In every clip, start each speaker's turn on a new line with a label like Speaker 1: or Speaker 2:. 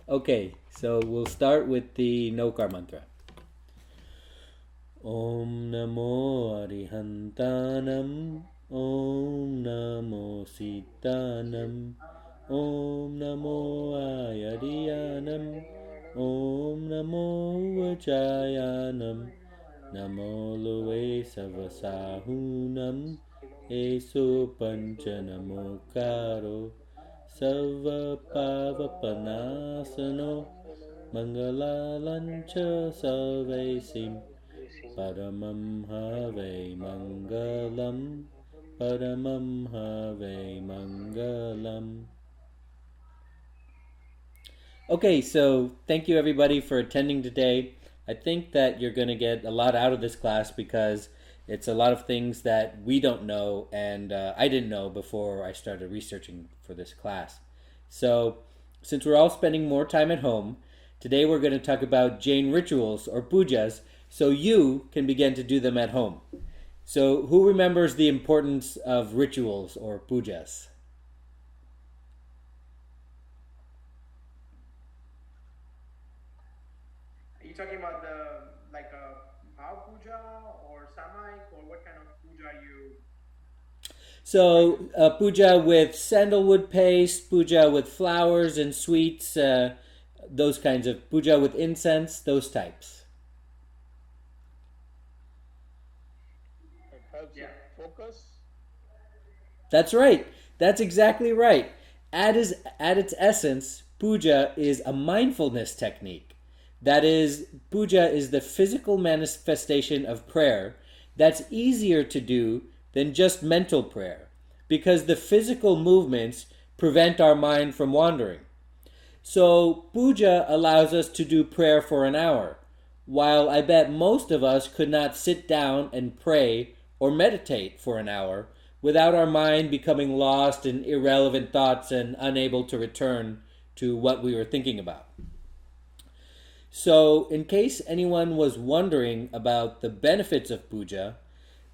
Speaker 1: Okay, so we'll start with the Nokar mantra. Om Namo Arihantanam. Om Namo Sitanam. Om Namo Ayariyanam. Om Namo Vachayanam. Namo Loe Savasahunam. Eso Panchanamo Karo. Sava Pavapanasano. Mangalalancha Salvesim. Paramam Have Mangalam. Paramam Have Mangalam. Okay, so thank you everybody for attending today. I think that you're going to get a lot out of this class because it's a lot of things that we don't know and I didn't know before I started researching for this class. So, since we're all spending more time at home, today we're going to talk about Jain rituals or pujas so you can begin to do them at home. So, who remembers the importance of rituals or pujas?
Speaker 2: Are you talking about the like a Bhav Puja or Samaik or what kind of puja are you referring to?
Speaker 1: So, puja with sandalwood paste, puja with flowers and sweets, those kinds of puja with incense, those types.
Speaker 3: It helps
Speaker 2: Yeah.
Speaker 3: you focus.
Speaker 1: That's right. That's exactly right. At its essence, puja is a mindfulness technique. That is, puja is the physical manifestation of prayer that's easier to do than just mental prayer because the physical movements prevent our mind from wandering. So, puja allows us to do prayer for an hour, while I bet most of us could not sit down and pray or meditate for an hour without our mind becoming lost in irrelevant thoughts and unable to return to what we were thinking about. So, in case anyone was wondering about the benefits of puja,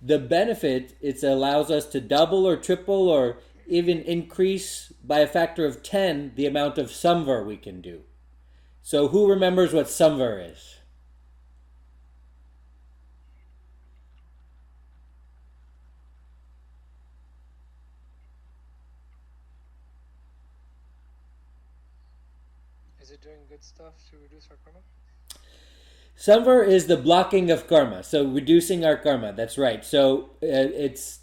Speaker 1: the benefit it allows us to double or triple or even increase by a factor of 10 the amount of samvar we can do. So, who remembers what samvar is?
Speaker 3: Is it doing good stuff to reduce our karma?
Speaker 1: Samvar is the blocking of karma, so reducing our karma. That's right. So it's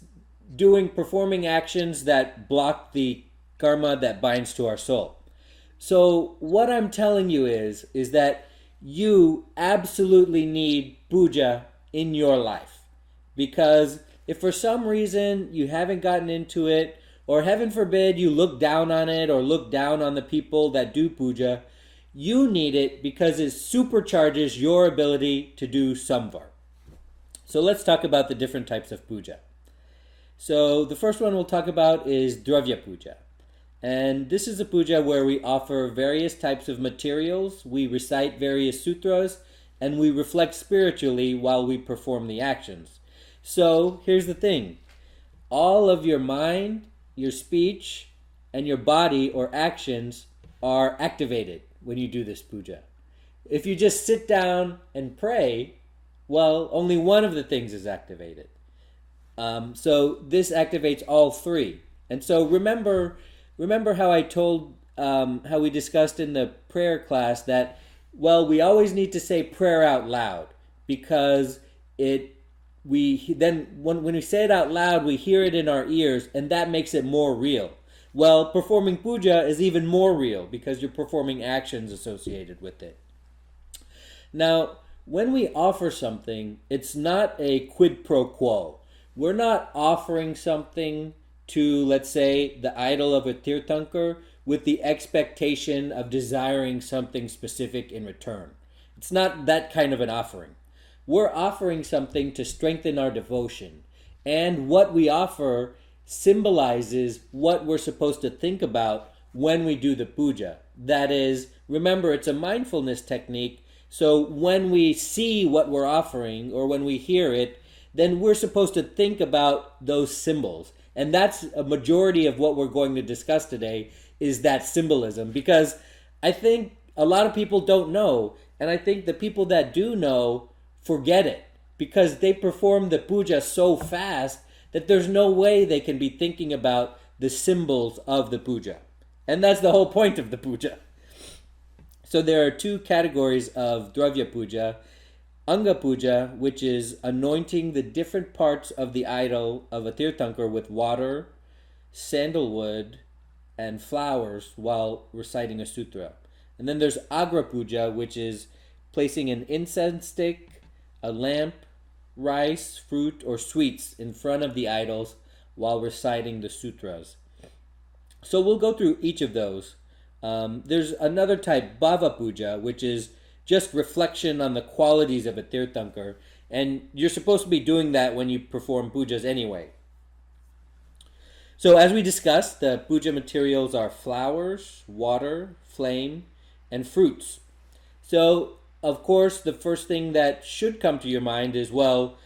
Speaker 1: performing actions that block the karma that binds to our soul. So what I'm telling you is that you absolutely need puja in your life because if for some reason you haven't gotten into it, or heaven forbid you look down on it or look down on the people that do puja, you need it because it supercharges your ability to do samvar. So let's talk about the different types of puja. So the first one we'll talk about is Dravya Puja. And this is a puja where we offer various types of materials, we recite various sutras, and we reflect spiritually while we perform the actions. So here's the thing all of your mind, your speech, and your body or actions are activated when you do this puja. If you just sit down and pray, well, only one of the things is activated. So this activates all three. And so remember how I told how we discussed in the prayer class that we always need to say prayer out loud because it we then when we say it out loud we hear it in our ears and that makes it more real. Well, performing puja is even more real because you're performing actions associated with it. Now, when we offer something, it's not a quid pro quo. We're not offering something to, let's say, the idol of a tirthankar with the expectation of desiring something specific in return. It's not that kind of an offering. We're offering something to strengthen our devotion. And what we offer symbolizes what we're supposed to think about when we do the puja. That is, remember, it's a mindfulness technique. So when we see what we're offering or when we hear it, then we're supposed to think about those symbols. And that's a majority of what we're going to discuss today is that symbolism. Because I think a lot of people don't know. And I think the people that do know forget it because they perform the puja so fast that there's no way they can be thinking about the symbols of the puja. And that's the whole point of the puja. So there are two categories of Dravya Puja. Anga Puja, which is anointing the different parts of the idol of a Tirthankar with water, sandalwood, and flowers while reciting a sutra. And then there's Agra Puja, which is placing an incense stick, a lamp, rice, fruit, or sweets in front of the idols while reciting the sutras. So we'll go through each of those. There's another type, Bhava Puja, which is just reflection on the qualities of a Tirthankar. And you're supposed to be doing that when you perform pujas anyway. So as we discussed, the puja materials are flowers, water, flame, and fruits. So, of course, the first thing that should come to your mind is, well,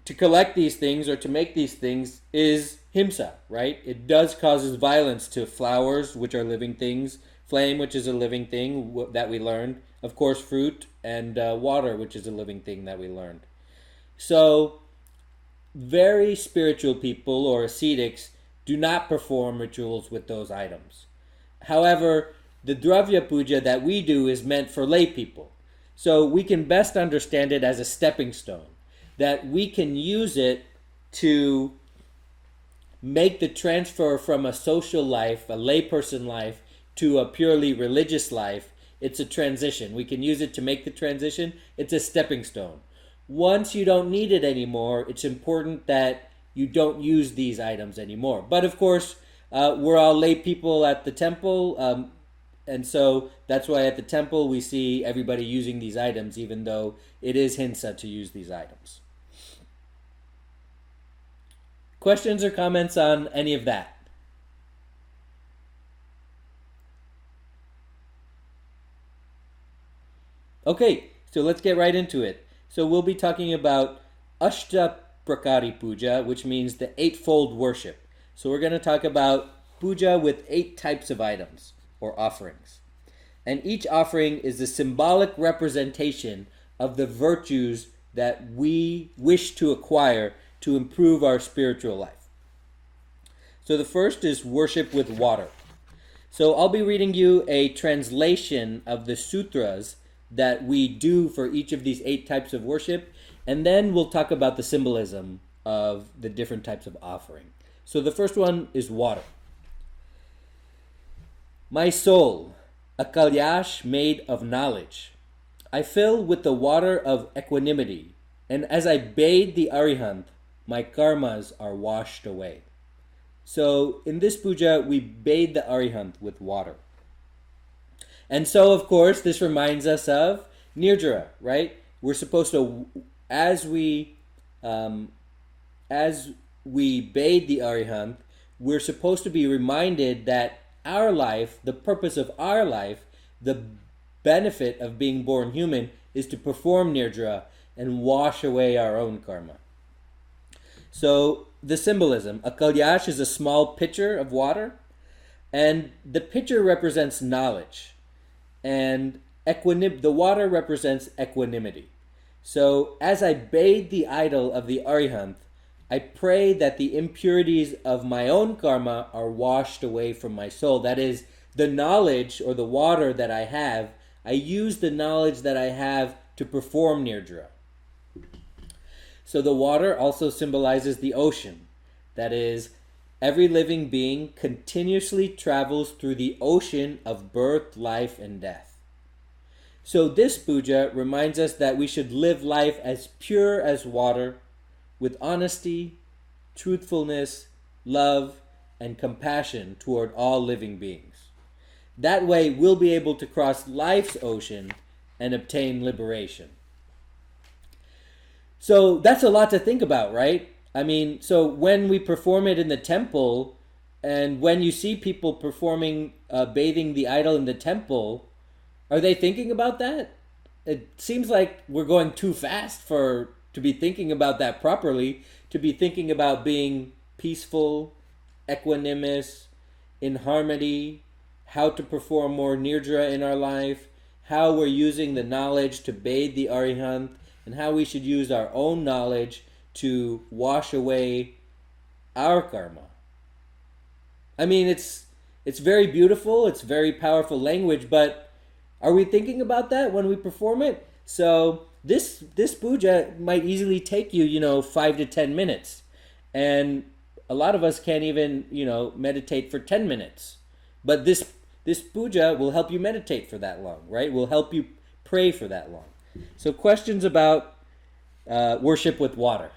Speaker 1: to collect these things or to make these things is himsa, right? It does causes violence to flowers, which are living things, flame, which is a living thing that we learned, of course, fruit, and water, which is a living thing that we learned. So, very spiritual people or ascetics do not perform rituals with those items. However, the Dravya Puja that we do is meant for lay people. So we can best understand it as a stepping stone, that we can use it to make the transfer from a social life, a layperson life, to a purely religious life. It's a transition. We can use it to make the transition. It's a stepping stone. Once you don't need it anymore, it's important that you don't use these items anymore. But of course, we're all lay people at the temple, and so that's why at the temple we see everybody using these items, even though it is hinsa to use these items. Questions or comments on any of that? Okay, so let's get right into it. So we'll be talking about Ashta Prakari Puja, which means the eightfold worship. So we're going to talk about puja with 8 types of items or offerings. And each offering is a symbolic representation of the virtues that we wish to acquire to improve our spiritual life. So the first is worship with water. So I'll be reading you a translation of the sutras that we do for each of these 8 types of worship, and then we'll talk about the symbolism of the different types of offering. So the first one is water. My soul, a kalyash made of knowledge, I fill with the water of equanimity, and as I bathe the Arihant, my karmas are washed away. So in this puja, we bathe the Arihant with water. And so, of course, this reminds us of Nirjara, right? We're supposed to, as we bathe the Arihant, we're supposed to be reminded that our life, the purpose of our life, the benefit of being born human is to perform Nirjara and wash away our own karma. So the symbolism, a kalyash is a small pitcher of water, and the pitcher represents knowledge, and the water represents equanimity. So as I bathe the idol of the Arihant, I pray that the impurities of my own karma are washed away from my soul. That is, the knowledge or the water that I have, I use the knowledge that I have to perform Nirjara. So the water also symbolizes the ocean. That is, every living being continuously travels through the ocean of birth, life, and death. So this puja reminds us that we should live life as pure as water, with honesty, truthfulness, love, and compassion toward all living beings. That way we'll be able to cross life's ocean and obtain liberation. So that's a lot to think about, right? I mean, so when we perform it in the temple, and when you see people performing, bathing the idol in the temple, are they thinking about that? It seems like we're going too fast to be thinking about that properly, to be thinking about being peaceful, equanimous, in harmony, how to perform more nirjara in our life, how we're using the knowledge to bathe the Arihant, and how we should use our own knowledge to wash away our karma. I mean, it's very beautiful, it's very powerful language, but are we thinking about that when we perform it? So this puja might easily take you, 5 to 10 minutes, and a lot of us can't even, meditate for 10 minutes. But this puja will help you meditate for that long, right? Will help you pray for that long. So questions about worship with water.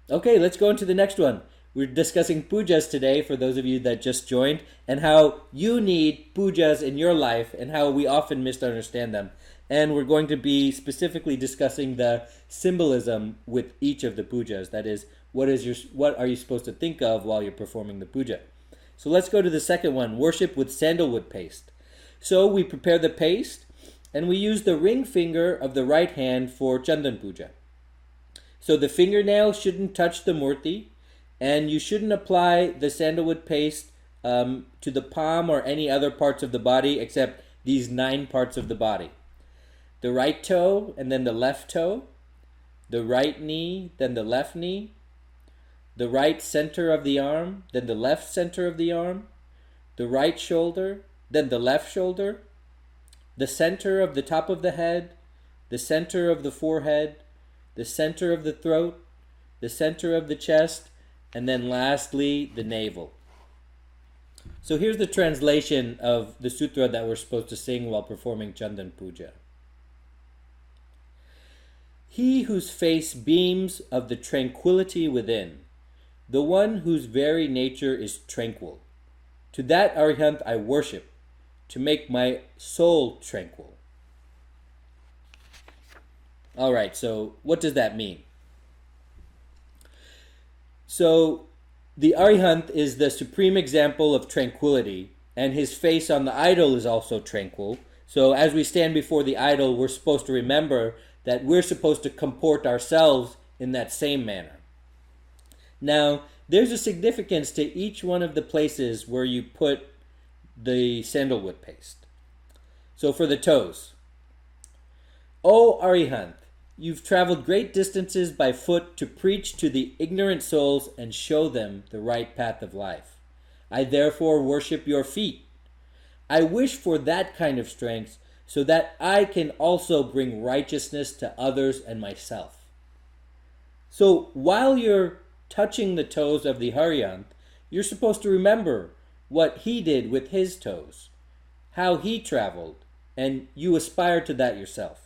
Speaker 1: Okay, let's go into the next one. We're discussing pujas today for those of you that just joined, and how you need pujas in your life and how we often misunderstand them. And we're going to be specifically discussing the symbolism with each of the pujas. That is, what are you supposed to think of while you're performing the puja? So let's go to the second one, worship with sandalwood paste. So we prepare the paste and we use the ring finger of the right hand for Chandan puja. So the fingernail shouldn't touch the murti, and you shouldn't apply the sandalwood paste to the palm or any other parts of the body except these 9 parts of the body. The right toe and then the left toe, the right knee, then the left knee, the right center of the arm, then the left center of the arm, the right shoulder, then the left shoulder, the center of the top of the head, the center of the forehead, the center of the throat, the center of the chest, and then lastly, the navel. So here's the translation of the sutra that we're supposed to sing while performing Chandan Puja. He whose face beams of the tranquility within, the one whose very nature is tranquil, to that Arihant I worship, to make my soul tranquil. All right, so what does that mean? So the Arihant is the supreme example of tranquility, and his face on the idol is also tranquil. So as we stand before the idol, we're supposed to remember that we're supposed to comport ourselves in that same manner. Now, there's a significance to each one of the places where you put the sandalwood paste. So for the toes, O Arihant, you've traveled great distances by foot to preach to the ignorant souls and show them the right path of life. I therefore worship your feet. I wish for that kind of strength so that I can also bring righteousness to others and myself. So while you're touching the toes of the Arihant, you're supposed to remember what he did with his toes, how he traveled, and you aspire to that yourself.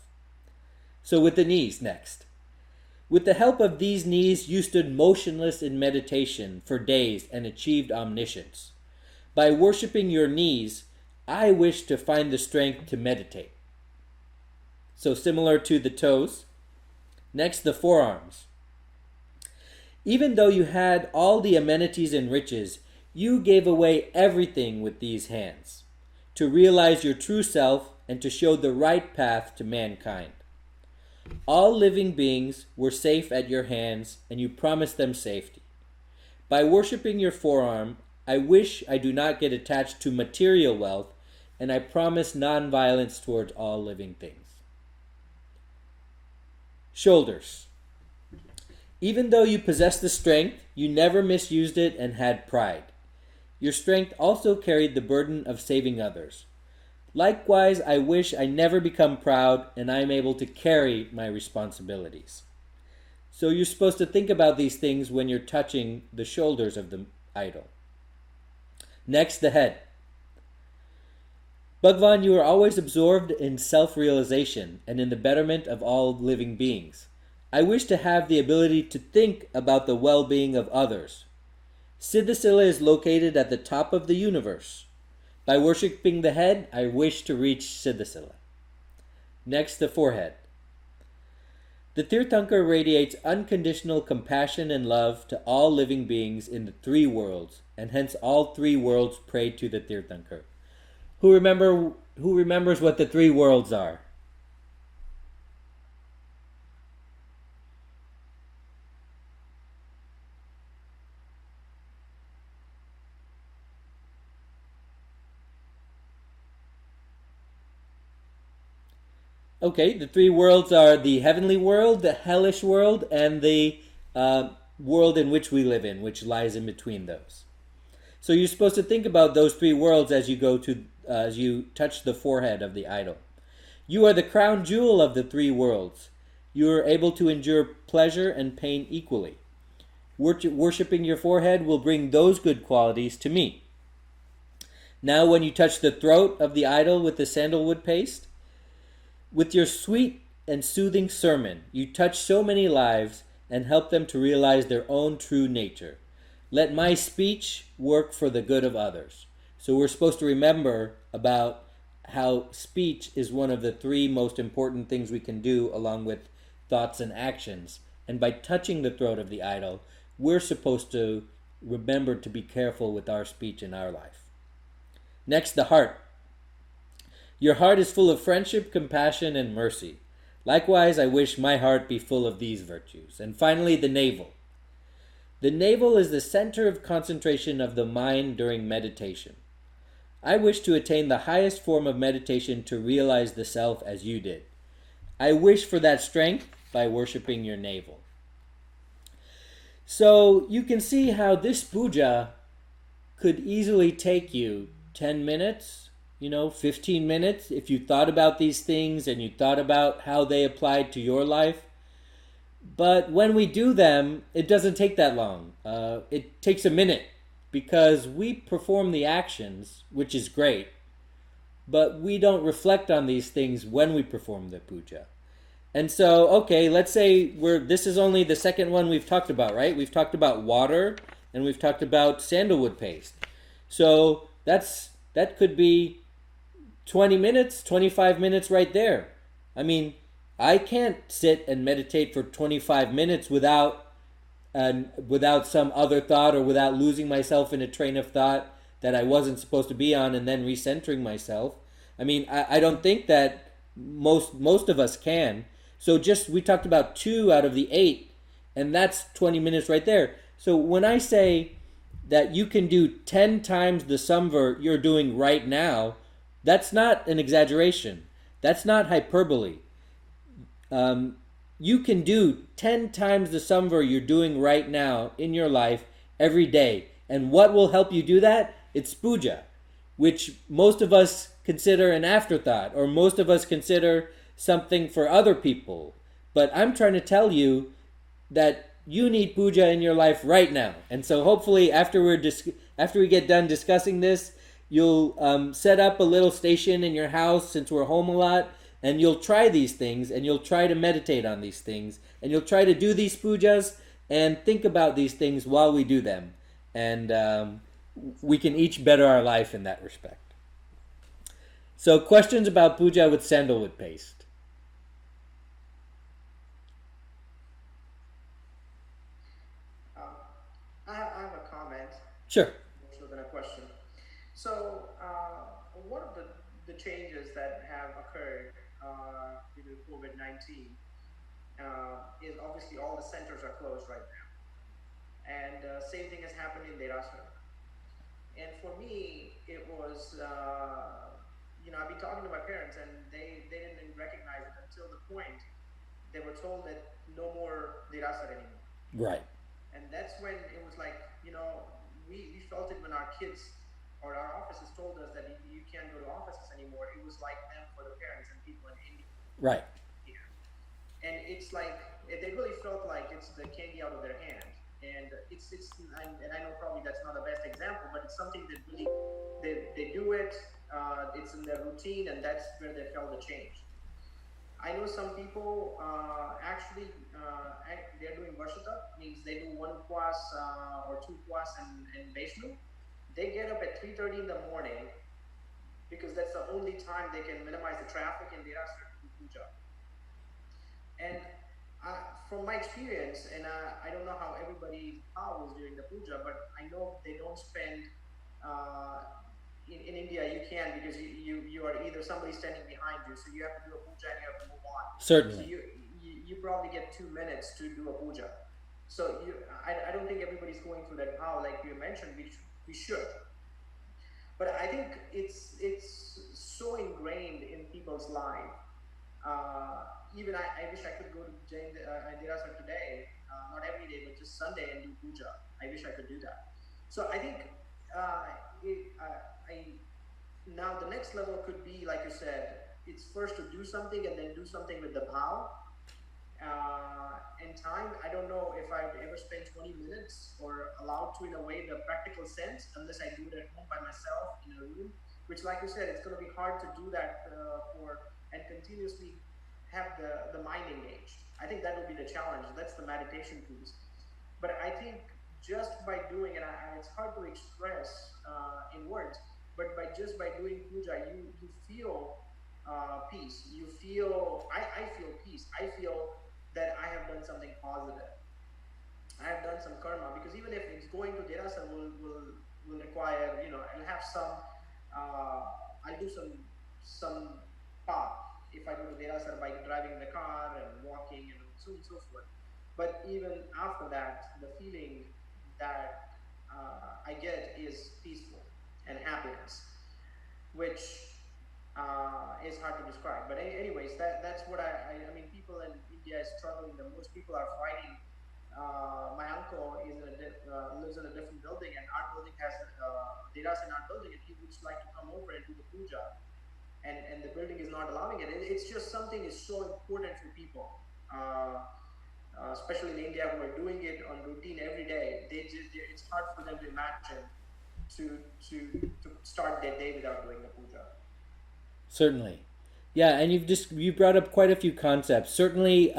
Speaker 1: So with the knees next. With the help of these knees, you stood motionless in meditation for days and achieved omniscience. By worshiping your knees, I wish to find the strength to meditate. So similar to the toes. Next, the forearms. Even though you had all the amenities and riches, you gave away everything with these hands to realize your true self and to show the right path to mankind. All living beings were safe at your hands, and you promised them safety. By worshiping your forearm, I wish I do not get attached to material wealth, and I promise non-violence towards all living things. Shoulders. Even though you possessed the strength, you never misused it and had pride. Your strength also carried the burden of saving others. Likewise, I wish I never become proud and I am able to carry my responsibilities. So you're supposed to think about these things when you're touching the shoulders of the idol. Next, the head. Bhagwan, you are always absorbed in self-realization and in the betterment of all living beings. I wish to have the ability to think about the well-being of others. Siddhasila is located at the top of the universe. By worshipping the head, I wish to reach Siddhasila. Next, the forehead. The Tirthankar radiates unconditional compassion and love to all living beings in the 3 worlds, and hence all 3 worlds pray to the Tirthankar. Who remembers what the 3 worlds are? Okay, the three worlds are the heavenly world, the hellish world, and the world in which we live in, which lies in between those. So you're supposed to think about those three worlds as you go to as you touch the forehead of the idol. You are the crown jewel of the three worlds. You are able to endure pleasure and pain equally. Worshipping your forehead will bring those good qualities to me. Now, when you touch the throat of the idol with the sandalwood paste, with your sweet and soothing sermon, you touch so many lives and help them to realize their own true nature. Let my speech work for the good of others. So we're supposed to remember about how speech is one of the three most important things we can do along with thoughts and actions. And by touching the throat of the idol, we're supposed to remember to be careful with our speech in our life. Next, the heart. Your heart is full of friendship, compassion, and mercy. Likewise, I wish my heart be full of these virtues. And finally, the navel. The navel is the center of concentration of the mind during meditation. I wish to attain the highest form of meditation to realize the self as you did. I wish for that strength by worshiping your navel. So you can see how this puja could easily take you 10 minutes, 15 minutes, if you thought about these things and you thought about how they applied to your life. But when we do them, it doesn't take that long. It takes a minute because we perform the actions, which is great, but we don't reflect on these things when we perform the puja. And so, okay, let's say this is only the second one we've talked about, right? We've talked about water and we've talked about sandalwood paste. So that could be 20 minutes, 25 minutes right there. I mean, I can't sit and meditate for 25 minutes without some other thought or without losing myself in a train of thought that I wasn't supposed to be on and then recentering myself. I mean, I don't think that most of us can. So we talked about 2 out of the 8, and that's 20 minutes right there. So when I say that you can do 10 times the samvar you're doing right now, that's not an exaggeration. That's not hyperbole. You can do 10 times the samvar you're doing right now in your life every day. And what will help you do that? It's puja, which most of us consider an afterthought, or most of us consider something for other people. But I'm trying to tell you that you need puja in your life right now. And so hopefully after we get done discussing this, you'll set up a little station in your house since we're home a lot, and you'll try these things, and you'll try to meditate on these things, and you'll try to do these pujas and think about these things while we do them. And we can each better our life in that respect. So questions about puja with sandalwood paste?
Speaker 2: Um, I have a comment
Speaker 1: Sure.
Speaker 2: more than a question. So, one of the changes that have occurred due to COVID 19 is obviously all the centers are closed right now. And same thing has happened in Derasar. And for me, it was, I've been talking to my parents and they didn't recognize it until the point they were told that no more Derasar anymore.
Speaker 1: Right.
Speaker 2: And that's when it was like, we felt it when our kids or our offices told us that you can't go to offices anymore. It was like them for the parents and people in India.
Speaker 1: Right.
Speaker 2: And it's like they really felt like it's the candy out of their hand. And and I know probably that's not the best example, but it's something that really they do it. It's in their routine, and that's where they felt the change. I know some people actually they're doing Vashata, means they do one upwas or 2 upwas in Vaishnu. They get up at 3:30 in the morning because that's the only time they can minimize the traffic in Derasar to do puja. And from my experience, and I don't know how everybody how is during the puja, but I know they don't spend. In India, you can because you are either somebody standing behind you, so you have to do a puja and you have to move on.
Speaker 1: Certainly.
Speaker 2: So you probably get 2 minutes to do a puja. So I don't think everybody's going through that how like you mentioned we should. But I think it's so ingrained in people's life Even I wish I could go to Jain Dirasar today, not every day, but just Sunday and do puja. I wish I could do that. So I think uh, I now the next level could be, like you said, it's first to do something and then do something with the bhav and time. I don't know if I've ever spent 20 minutes or allowed to, in a way, the practical sense, unless I do it at home by myself in a room, which, like you said, it's going to be hard to do that for and continuously have the mind engaged. I think that will be the challenge. That's the meditation piece. But I think just by doing, and it's hard to express in words, but just by doing puja, you feel peace. You feel, I feel peace. I feel that I have done something positive. I have done some karma, because even if it's going to Derasa will require, I'll have some, I'll do some path if I go to Derasa by driving the car and walking and so on and so forth. But even after that, the feeling that I get is peaceful and happiness, which is hard to describe. But anyways, that's what I mean. People in India is struggling the most. People are fighting. My uncle lives in a different building, and our building has Deras in our building, and he would just like to come over and do the puja, and the building is not allowing it. It's just something is so important for people, especially in India, who are doing it on routine every day. It's hard for them to imagine to start their day without doing the puja.
Speaker 1: Certainly. Yeah, and you brought up quite a few concepts. Certainly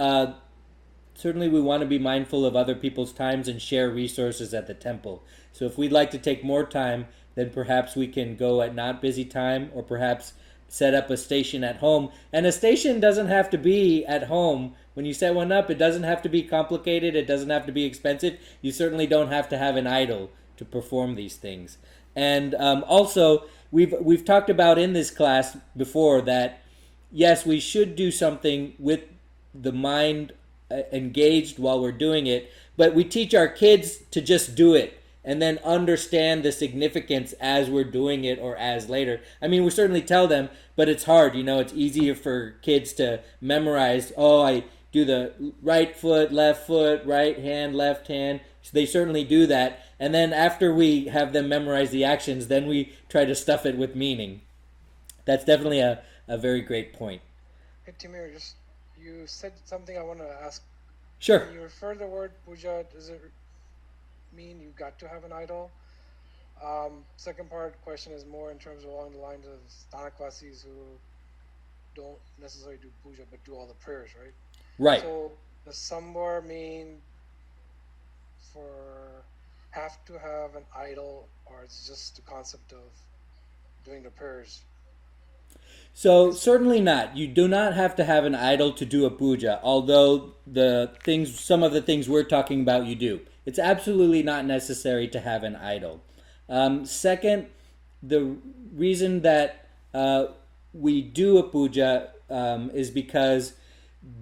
Speaker 1: we want to be mindful of other people's times and share resources at the temple. So if we'd like to take more time, then perhaps we can go at not busy time, or perhaps set up a station at home. And a station doesn't have to be at home. When you set one up, it doesn't have to be complicated. It doesn't have to be expensive. You certainly don't have to have an idol to perform these things. And also, we've talked about in this class before that yes, we should do something with the mind engaged while we're doing it, but we teach our kids to just do it and then understand the significance as we're doing it or as later. I mean, we certainly tell them, but it's hard. It's easier for kids to memorize, oh, I do the right foot, right hand, left hand. So they certainly do that. And then after we have them memorize the actions, then we try to stuff it with meaning. That's definitely a very great point.
Speaker 3: Hey, Timur, you said something I want to ask.
Speaker 1: Sure.
Speaker 3: When you refer to the word puja, does it mean you got to have an idol? Second part question is more in terms of along the lines of Stanakvasis who don't necessarily do puja but do all the prayers, right?
Speaker 1: Right.
Speaker 3: So does samvar mean for have to have an idol, or it's just the concept of doing the prayers?
Speaker 1: So certainly not. You do not have to have an idol to do a puja, although some of the things we're talking about, you do. It's absolutely not necessary to have an idol. Second, the reason that we do a puja is because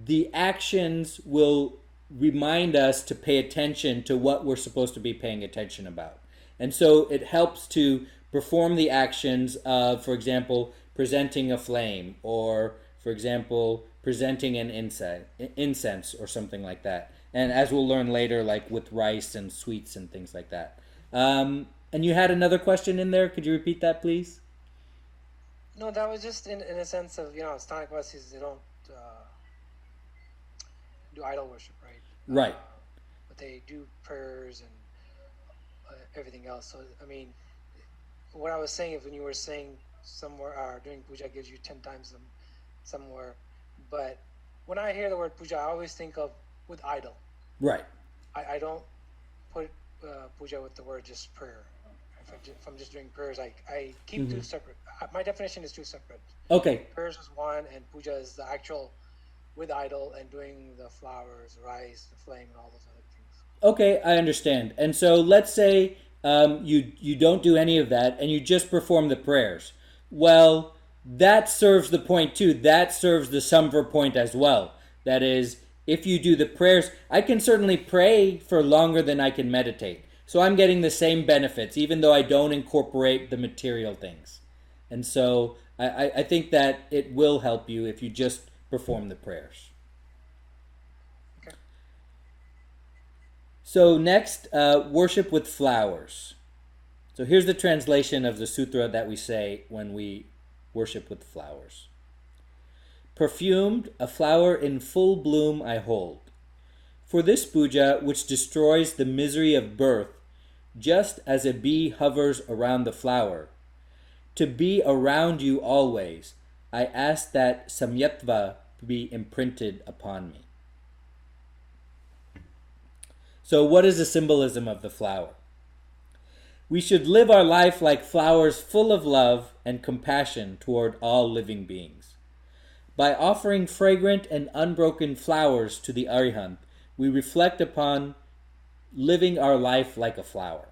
Speaker 1: the actions will remind us to pay attention to what we're supposed to be paying attention about. And so it helps to perform the actions of, for example, presenting a flame, or, for example, presenting an incense or something like that. And as we'll learn later, like with rice and sweets and things like that. And you had another question in there. Could you repeat that, please?
Speaker 3: No, that was just in a sense of, Stanakvasis, they don't do idol worship, right?
Speaker 1: Right.
Speaker 3: But they do prayers and everything else. So, I mean, what I was saying, if when you were saying somewhere doing puja gives you 10 times them somewhere, but when I hear the word puja, I always think of with idol.
Speaker 1: Right.
Speaker 3: I don't put puja with the word just prayer. If I'm just doing prayers, I keep two separate. My definition is two separate.
Speaker 1: Okay.
Speaker 3: Prayers is one, and puja is the actual with idol and doing the flowers, rice, the flame, and all those other things.
Speaker 1: Okay, I understand. And so let's say you don't do any of that and you just perform the prayers. Well, that serves the point too. That serves the samvar point as well. That is, if you do the prayers, I can certainly pray for longer than I can meditate. So I'm getting the same benefits, even though I don't incorporate the material things. And so I think that it will help you if you just perform the prayers.
Speaker 3: Okay.
Speaker 1: So next, worship with flowers. So here's the translation of the sutra that we say when we worship with flowers. Perfumed, a flower in full bloom I hold. For this puja, which destroys the misery of birth, just as a bee hovers around the flower, to be around you always, I ask that samyattva be imprinted upon me. So what is the symbolism of the flower? We should live our life like flowers full of love and compassion toward all living beings. By offering fragrant and unbroken flowers to the Arihant, we reflect upon living our life like a flower.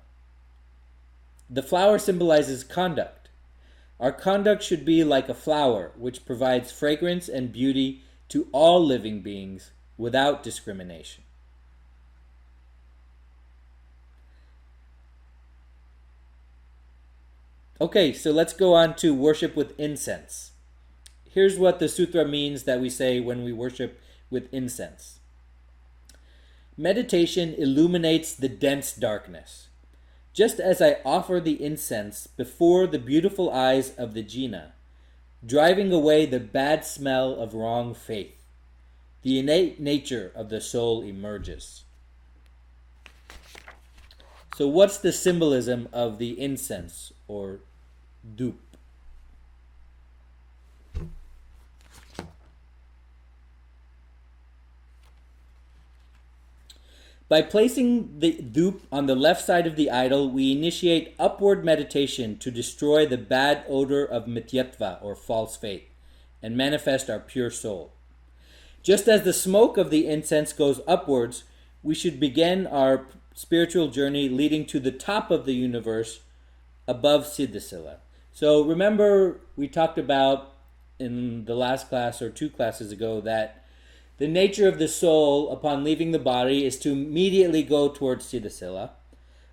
Speaker 1: The flower symbolizes conduct. Our conduct should be like a flower, which provides fragrance and beauty to all living beings without discrimination. Okay, so let's go on to worship with incense. Here's what the sutra means that we say when we worship with incense. Meditation illuminates the dense darkness. Just as I offer the incense before the beautiful eyes of the Jina, driving away the bad smell of wrong faith, the innate nature of the soul emerges. So what's the symbolism of the incense or dup? By placing the dup on the left side of the idol, we initiate upward meditation to destroy the bad odor of mityattva or false faith and manifest our pure soul. Just as the smoke of the incense goes upwards, we should begin our spiritual journey leading to the top of the universe above Siddhasila. So remember we talked about in the last class or 2 classes ago that the nature of the soul upon leaving the body is to immediately go towards Siddhasila,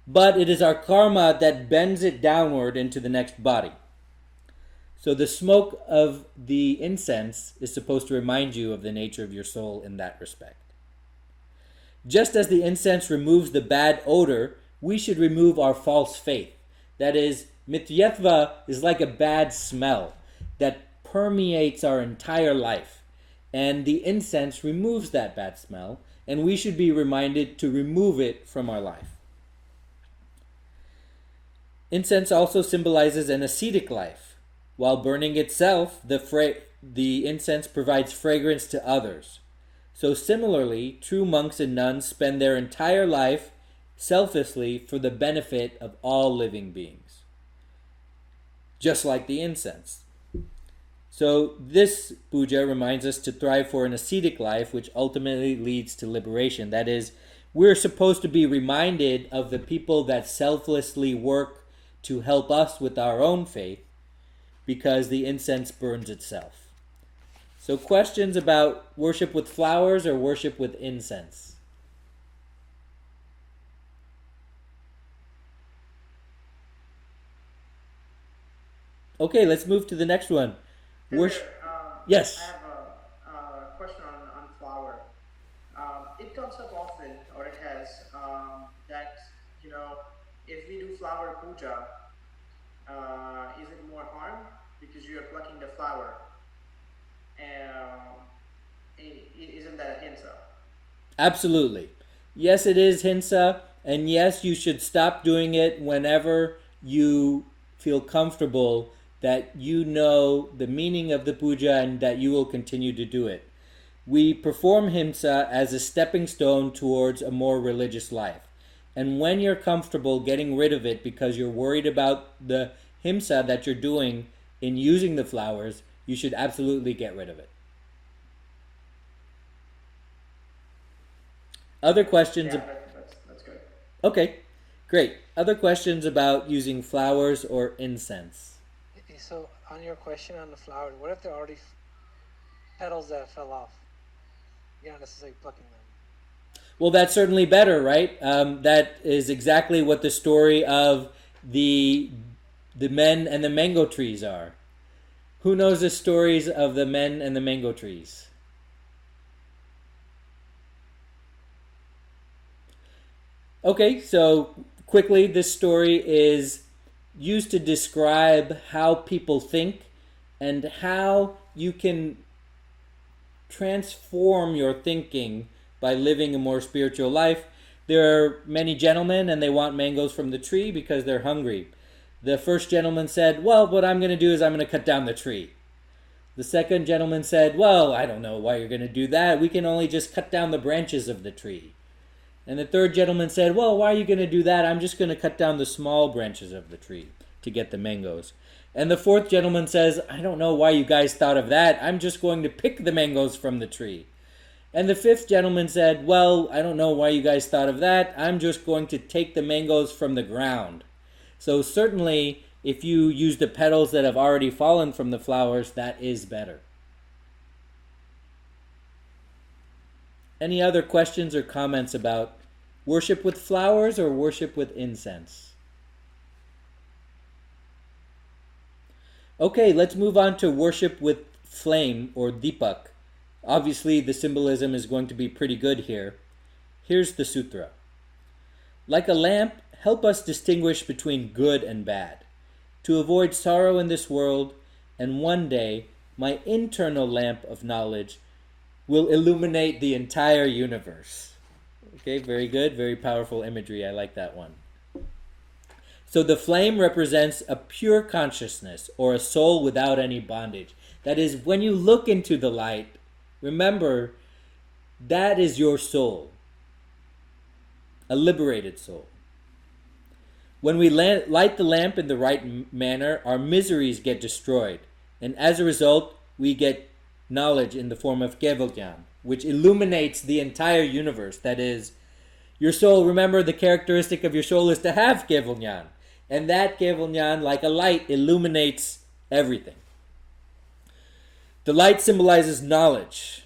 Speaker 1: but it is our karma that bends it downward into the next body. So the smoke of the incense is supposed to remind you of the nature of your soul in that respect. Just as the incense removes the bad odor, we should remove our false faith. That is, mityattva is like a bad smell that permeates our entire life. And the incense removes that bad smell, and we should be reminded to remove it from our life. Incense also symbolizes an ascetic life. While burning itself, the incense provides fragrance to others. So similarly, true monks and nuns spend their entire life selflessly for the benefit of all living beings, just like the incense. So this puja reminds us to thrive for an ascetic life, which ultimately leads to liberation. That is, we're supposed to be reminded of the people that selflessly work to help us with our own faith, because the incense burns itself. So questions about worship with flowers or worship with incense? Okay, let's move to the next one. Yes.
Speaker 2: I have a question on flower. It comes up often, or it has, that, if we do flower puja, is it more harm because you are plucking the flower? Isn't that a hinsa?
Speaker 1: Absolutely. Yes, it is hinsa, and yes, you should stop doing it whenever you feel comfortable that you know the meaning of the puja and that you will continue to do it. We perform himsa as a stepping stone towards a more religious life. And when you're comfortable getting rid of it because you're worried about the himsa that you're doing in using the flowers, you should absolutely get rid of it. Other questions?
Speaker 2: Yeah, that's good.
Speaker 1: Okay, great. Other questions about using flowers or incense?
Speaker 3: So on your question on the flowers, what if they're already petals that fell off? You're not necessarily plucking them.
Speaker 1: Well, that's certainly better, right? That is exactly what the story of the men and the mango trees are. Who knows the stories of the men and the mango trees? Okay, so quickly, this story is used to describe how people think and how you can transform your thinking by living a more spiritual life. There are many gentlemen and they want mangoes from the tree because they're hungry. The first gentleman said, "Well, what I'm going to do is I'm going to cut down the tree." The second gentleman said, "Well, I don't know why you're going to do that. We can only just cut down the branches of the tree." And the third gentleman said, "Well, why are you going to do that? I'm just going to cut down the small branches of the tree to get the mangoes." And the fourth gentleman says, "I don't know why you guys thought of that. I'm just going to pick the mangoes from the tree." And the fifth gentleman said, "Well, I don't know why you guys thought of that. I'm just going to take the mangoes from the ground." So certainly, if you use the petals that have already fallen from the flowers, that is better. Any other questions or comments about worship with flowers or worship with incense? Okay, let's move on to worship with flame or deepak. Obviously, the symbolism is going to be pretty good here. Here's the sutra. Like a lamp, help us distinguish between good and bad, to avoid sorrow in this world, and one day my internal lamp of knowledge will illuminate the entire universe. Okay, very good, very powerful imagery. I like that one. So the flame represents a pure consciousness or a soul without any bondage. That is, when you look into the light, remember that is your soul, a liberated soul. When we light the lamp in the right manner, our miseries get destroyed, and as a result, we get knowledge in the form of Kevalgyan, which illuminates the entire universe. That is, your soul, remember the characteristic of your soul is to have Kevalgyan, and that Kevalgyan, like a light, illuminates everything. The light symbolizes knowledge.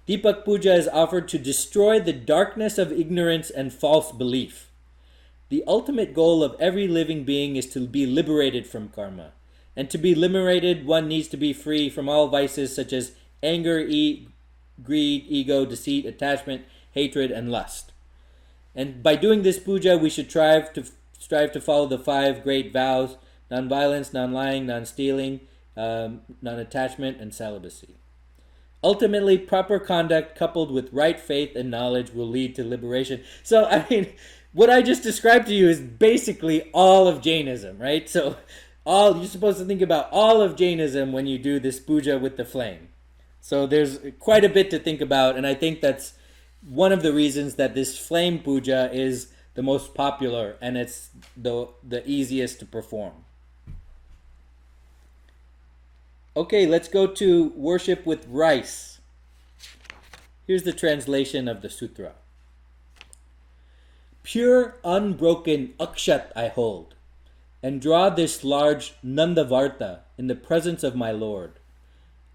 Speaker 1: Deepak Puja is offered to destroy the darkness of ignorance and false belief. The ultimate goal of every living being is to be liberated from karma. And to be liberated, one needs to be free from all vices such as anger, greed, ego, deceit, attachment, hatred, and lust. And by doing this puja, we should strive to follow the 5 great vows: non-violence, non-lying, non-stealing, non-attachment, and celibacy. Ultimately, proper conduct coupled with right faith and knowledge will lead to liberation. So, I mean, what I just described to you is basically all of Jainism, right? So, you're supposed to think about all of Jainism when you do this puja with the flame. So there's quite a bit to think about, and I think that's one of the reasons that this flame puja is the most popular and it's the easiest to perform. Okay, let's go to worship with rice. Here's the translation of the sutra. Pure, unbroken akshat I hold, and draw this large Nandavarta in the presence of my Lord.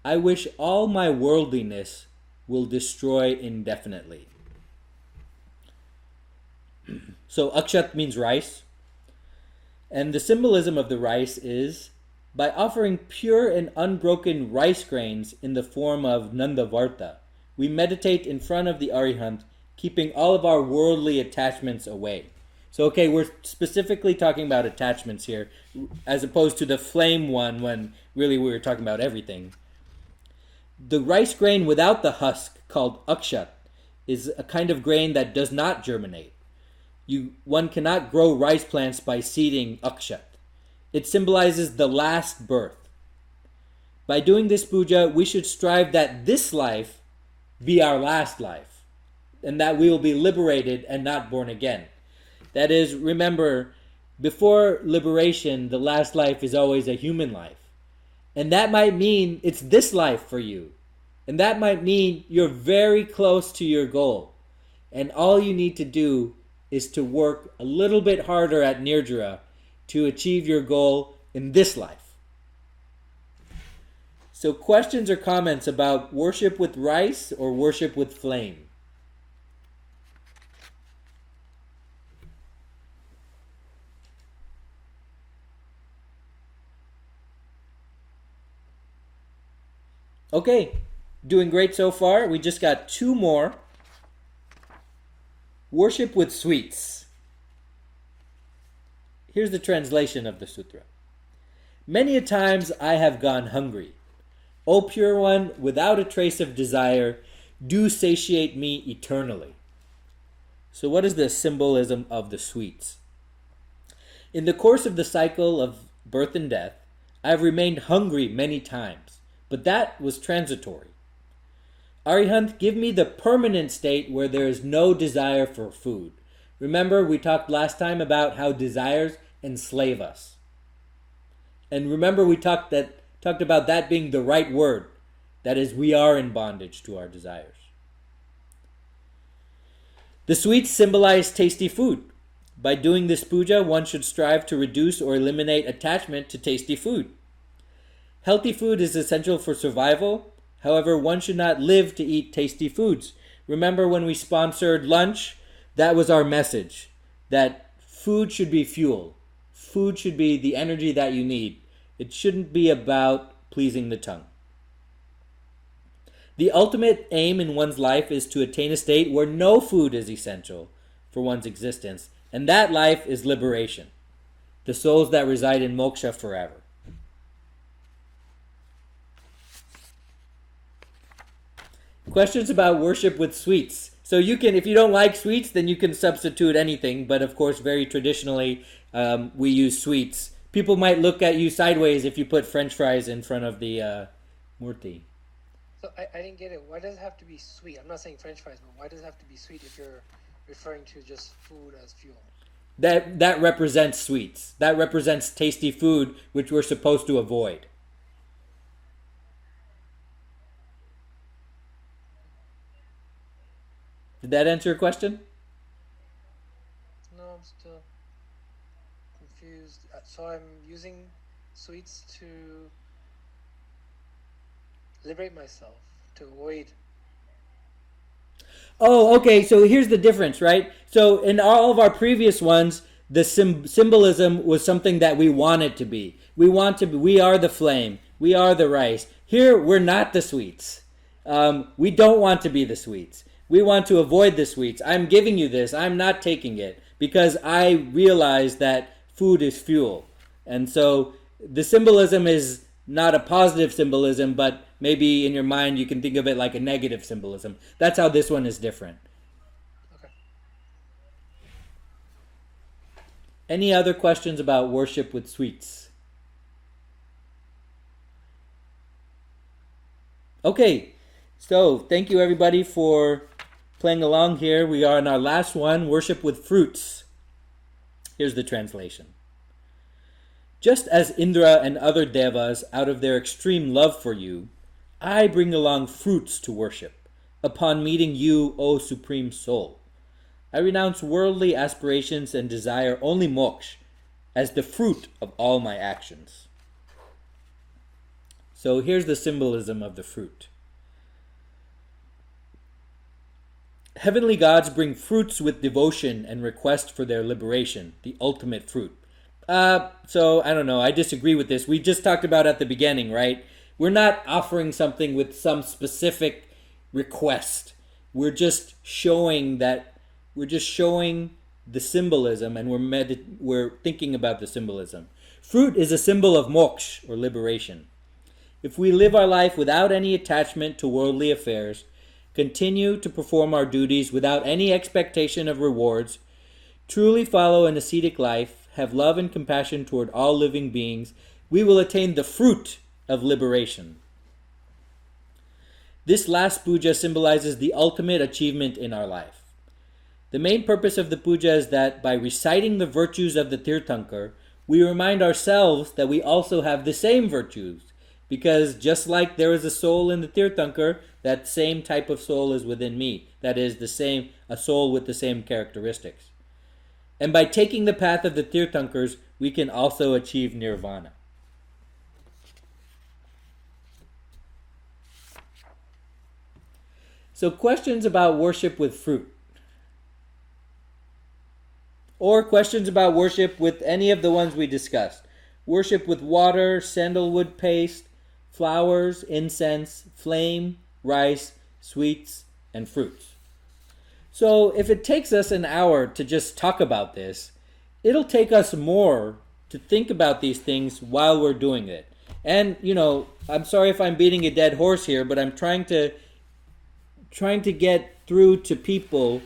Speaker 1: I wish all my worldliness will destroy indefinitely. So akshat means rice. And the symbolism of the rice is, by offering pure and unbroken rice grains in the form of Nandavarta, we meditate in front of the Arihant, keeping all of our worldly attachments away. So, okay, we're specifically talking about attachments here, as opposed to the flame one when really we were talking about everything. The rice grain without the husk, called akshat, is a kind of grain that does not germinate. One cannot grow rice plants by seeding akshat. It symbolizes the last birth. By doing this puja, we should strive that this life be our last life, and that we will be liberated and not born again. That is, remember, before liberation, the last life is always a human life. And that might mean it's this life for you. And that might mean you're very close to your goal. And all you need to do is to work a little bit harder at Nirjara to achieve your goal in this life. So questions or comments about worship with rice or worship with flame? Okay, doing great so far. We just got 2 more. Worship with sweets. Here's the translation of the sutra. Many a times I have gone hungry. O pure one, without a trace of desire, do satiate me eternally. So what is the symbolism of the sweets? In the course of the cycle of birth and death, I have remained hungry many times, but that was transitory. Arihant, give me the permanent state where there is no desire for food. Remember, we talked last time about how desires enslave us. And remember, we talked about that being the right word. That is, we are in bondage to our desires. The sweets symbolize tasty food. By doing this puja, one should strive to reduce or eliminate attachment to tasty food. Healthy food is essential for survival. However, one should not live to eat tasty foods. Remember when we sponsored lunch? That was our message. That food should be fuel. Food should be the energy that you need. It shouldn't be about pleasing the tongue. The ultimate aim in one's life is to attain a state where no food is essential for one's existence. And that life is liberation. The souls that reside in moksha forever. Questions about worship with sweets. So you can, if you don't like sweets, then you can substitute anything. But of course, very traditionally, we use sweets. People might look at you sideways if you put French fries in front of the murti.
Speaker 3: So I didn't get it. Why does it have to be sweet? I'm not saying French fries, but why does it have to be sweet if you're referring to just food as fuel?
Speaker 1: That represents sweets. That represents tasty food, which we're supposed to avoid. Did that answer your question?
Speaker 3: No, I'm still confused. So I'm using sweets to liberate myself, to avoid.
Speaker 1: Oh, okay. So here's the difference, right? So in all of our previous ones, the symbolism was something that we want it to be. We are the flame. We are the rice. Here, we're not the sweets. We don't want to be the sweets. We want to avoid the sweets. I'm giving you this. I'm not taking it because I realize that food is fuel. And so the symbolism is not a positive symbolism, but maybe in your mind you can think of it like a negative symbolism. That's how this one is different.
Speaker 3: Okay.
Speaker 1: Any other questions about worship with sweets? Okay, so thank you everybody for playing along here. We are on our last one, worship with fruits. Here's the translation. Just as Indra and other devas, out of their extreme love for you, I bring along fruits to worship. Upon meeting you, O Supreme Soul, I renounce worldly aspirations and desire only moksha as the fruit of all my actions. So here's the symbolism of the fruit. Heavenly gods bring fruits with devotion and request for their liberation, the ultimate fruit. So I don't know, I disagree with this. We just talked about at the beginning, right? We're not offering something with some specific request. We're just showing the symbolism, and we're thinking about the symbolism. Fruit is a symbol of moksha, or liberation. If we live our life without any attachment to worldly affairs, continue to perform our duties without any expectation of rewards, truly follow an ascetic life, have love and compassion toward all living beings, we will attain the fruit of liberation. This last puja symbolizes the ultimate achievement in our life. The main purpose of the puja is that by reciting the virtues of the Tirthankar, we remind ourselves that we also have the same virtues, because just like there is a soul in the Tirthankar, that same type of soul is within me. That is a soul with the same characteristics. And by taking the path of the Tirthankars, we can also achieve nirvana. So questions about worship with fruit. Or questions about worship with any of the ones we discussed. Worship with water, sandalwood paste, flowers, incense, flame, rice, sweets, and fruits. So if it takes us an hour to just talk about this, it'll take us more to think about these things while we're doing it. And I'm sorry if I'm beating a dead horse here, but I'm trying to get through to people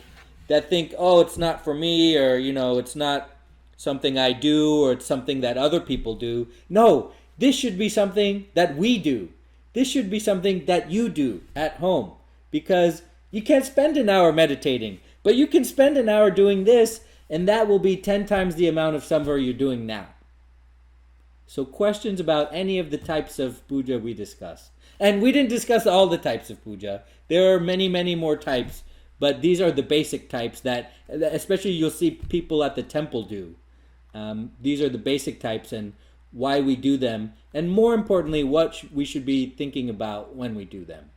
Speaker 1: that think, oh, it's not for me, or it's not something I do, or it's something that other people do. No, this should be something that we do. This should be something that you do at home, because you can't spend an hour meditating, but you can spend an hour doing this, and that will be 10 times the amount of samvar you're doing now. So questions about any of the types of puja we discussed. And we didn't discuss all the types of puja. There are many, many more types, but these are the basic types that, especially you'll see people at the temple do. These are the basic types and why we do them, and more importantly, what we should be thinking about when we do them.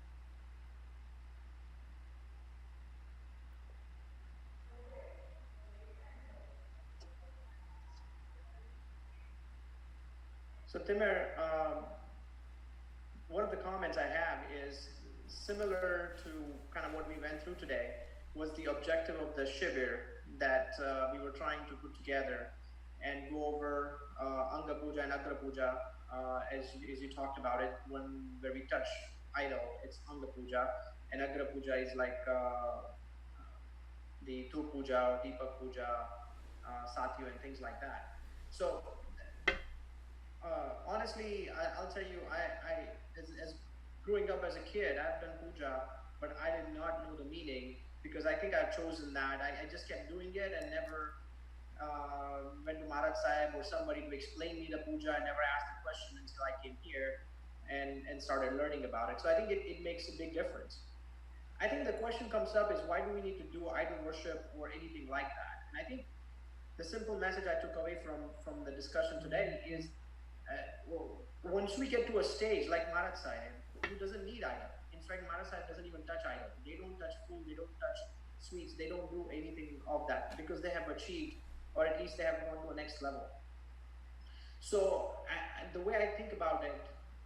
Speaker 2: So Timur, one of the comments I have is similar to kind of what we went through today was the objective of the shibir that we were trying to put together and go over Anga Puja and Agra Puja as you talked about it. When where we touch idol, it's Anga Puja, and Agra Puja is like the Tu Puja, Deepak Puja, Satyu, and things like that. So honestly, I'll tell you, as growing up as a kid, I've done puja, but I did not know the meaning because I think I've chosen that. I just kept doing it and never went to Maharaj Sahib or somebody to explain me the puja. I never asked the question until I came here and started learning about it. So I think it makes a big difference. I think the question comes up is why do we need to do idol worship or anything like that? And I think the simple message I took away from the discussion today is well, once we get to a stage like Maharaj Sahib, who doesn't need idol. In fact, Maharaj Sahib doesn't even touch idol. They don't touch food, they don't touch sweets, they don't do anything of that because they have achieved, or at least they have gone to a next level. So the way I think about it,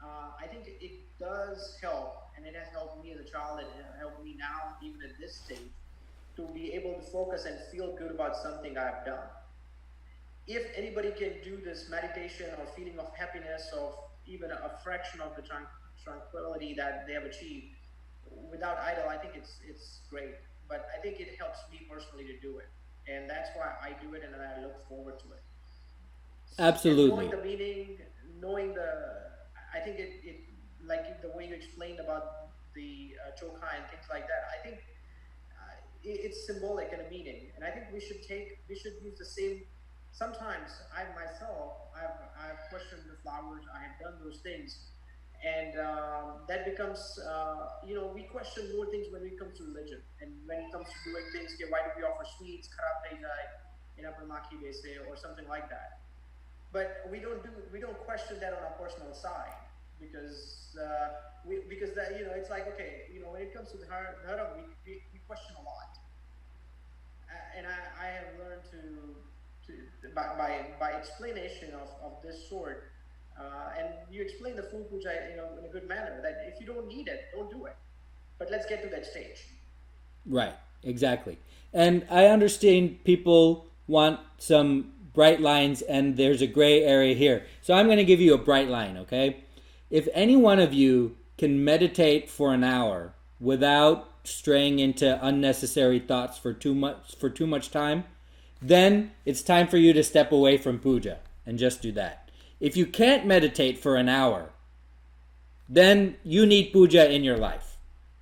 Speaker 2: I think it does help, and it has helped me as a child, and it helped me now, even at this stage, to be able to focus and feel good about something I've done. If anybody can do this meditation or feeling of happiness, of even a fraction of the tranquility that they have achieved without idol, I think it's great. But I think it helps me personally to do it, and that's why I do it, and I look forward to it. And knowing
Speaker 1: Absolutely.
Speaker 2: the meaning, knowing I think it like the way you explained about the chokha and things like that. I think it's symbolic and a meaning, and I think we should use the same. Sometimes I myself I've questioned the flowers. I have done those things, and that becomes we question more things when it comes to religion and when it comes to doing things. Okay, why do we offer sweets, kharab nahi jaye, maki bese, or something like that? But we don't question that on a personal side because because that it's like okay when it comes to the dharma we question a lot and I have learned by explanation of this sort and you explain the food puja in a good manner that if you don't need it don't do it but let's get to that stage.
Speaker 1: Right, exactly. And I understand people want some bright lines, and there's a gray area here. So I'm going to give you a bright line, okay? If any one of you can meditate for an hour without straying into unnecessary thoughts for too much time, then it's time for you to step away from puja and just do that. If you can't meditate for an hour, then you need puja in your life.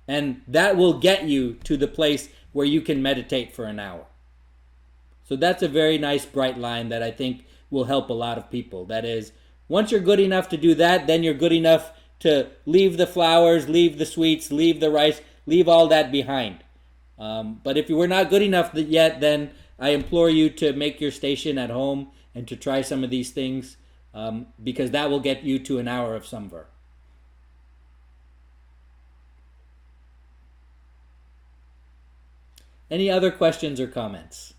Speaker 1: And that will get you to the place where you can meditate for an hour. So that's a very nice bright line that I think will help a lot of people. That is, once you're good enough to do that, then you're good enough to leave the flowers, leave the sweets, leave the rice, leave all that behind. But if you were not good enough yet, then I implore you to make your station at home and to try some of these things because that will get you to an hour of samvar. Any other questions or comments?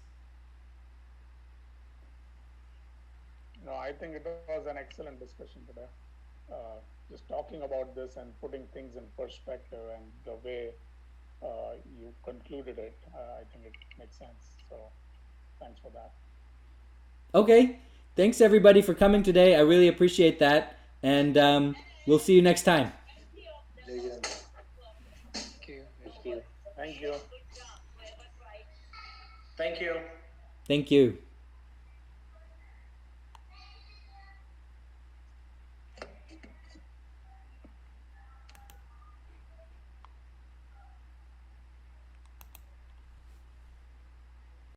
Speaker 4: No, I think it was an excellent discussion today. Just talking about this and putting things in perspective and the way you concluded it. I think it makes sense. So thanks for that.
Speaker 1: Okay. Thanks everybody for coming today. I really appreciate that. And we'll see you next time.
Speaker 3: Thank you.
Speaker 4: Thank you.
Speaker 2: Thank you.
Speaker 1: Thank you.